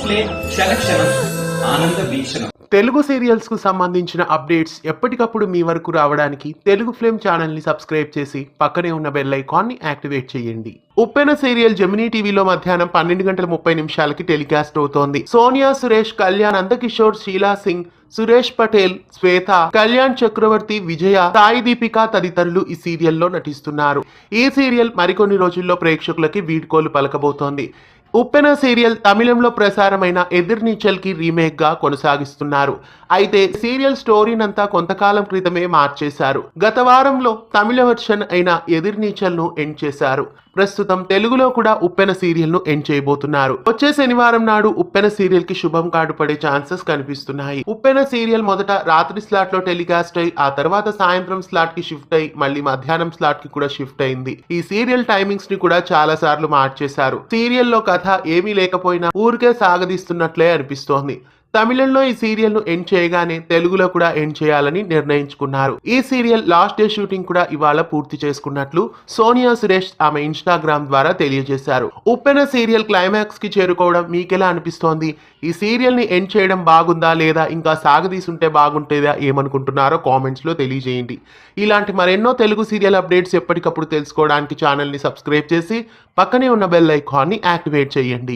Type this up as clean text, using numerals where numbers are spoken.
Play క్షణక్షణం ఆనంద వీక్షణం. Telugu serials కు సంబంధించిన అప్డేట్స్ ఎప్పటికప్పుడు మీ వరకు రావడానికి తెలుగు ఫ్లేమ్ ఛానల్ ని సబ్స్క్రైబ్ చేసి పక్కనే ఉన్న బెల్ ఐకాన్ ని యాక్టివేట్ చేయండి. ఉప్పెన సీరియల్ జెమినీ టీవీలో మధ్యాహ్నం 12:30 టెలికాస్ట్ అవుతోంది. సోనియా సురేష్, కళ్యాణ్, నందకిషోర్, షీలా సింగ్, సురేష్ పటేల్, శ్వేత, కళ్యాణ్ చక్రవర్తి, విజయ, సాయి దీపిక తదితరులు ఈ సీరియల్లో నటిస్తున్నారు. ఈ సీరియల్ మరికొన్ని రోజుల్లో ప్రేక్షకులకి వీడ్కోలు పలకబోతోంది. ఉప్పెన సీరియల్ తమిళంలో ప్రసారమైన ఎదిర్నీచల్ కి రీమేక్ గా కొనసాగిస్తున్నారు. అయితే సీరియల్ స్టోరీనంతా కొంతకాలం క్రితమే మార్చేశారు. గత వారంలో తమిళ వర్షన్ అయిన ఎదిర్నీచల్ ను ఎండ్ చేశారు. ప్రస్తుతం తెలుగులో కూడా ఉప్పెన సీరియల్ ను ఎండ్ చేయబోతున్నారు. వచ్చే శనివారం నాడు ఉప్పెన సీరియల్ కి శుభం కార్డు పడే ఛాన్సెస్ కనిపిస్తున్నాయి. ఉప్పెన సీరియల్ మొదట రాత్రి స్లాట్ లో టెలికాస్ట్ అయి ఆ తర్వాత సాయంత్రం స్లాట్ కి షిఫ్ట్ అయి మళ్ళీ మధ్యాహ్నం స్లాట్ కి కూడా షిఫ్ట్ అయింది. ఈ సీరియల్ టైమింగ్స్ ని కూడా చాలా సార్లు మార్చేశారు. సీరియల్లో కథ ఏమీ లేకపోయినా ఊరికే సాగదీస్తున్నట్లే అనిపిస్తోంది. తమిళంలో ఈ సీరియల్ ను ఎండ్ చేయగానే తెలుగులో కూడా ఎండ్ చేయాలని నిర్ణయించుకున్నారు. ఈ సీరియల్ లాస్ట్ డే షూటింగ్ కూడా ఇవాళ పూర్తి చేసుకున్నట్లు సోనియా సురేష్ ఆమె ఇన్స్టాగ్రామ్ ద్వారా తెలియజేశారు. ఉప్పెన సీరియల్ క్లైమాక్స్ కి చేరుకోవడం మీకెలా అనిపిస్తోంది? ఈ సీరియల్ ని ఎండ్ చేయడం బాగుందా లేదా ఇంకా సాగదీసుంటే బాగుంటేదా ఏమనుకుంటున్నారో కామెంట్స్ లో తెలియజేయండి. ఇలాంటి మరెన్నో తెలుగు సీరియల్ అప్డేట్స్ ఎప్పటికప్పుడు తెలుసుకోవడానికి ఛానల్ ని సబ్స్క్రైబ్ చేసి పక్కనే ఉన్న బెల్ ఐకాన్ ని యాక్టివేట్ చేయండి.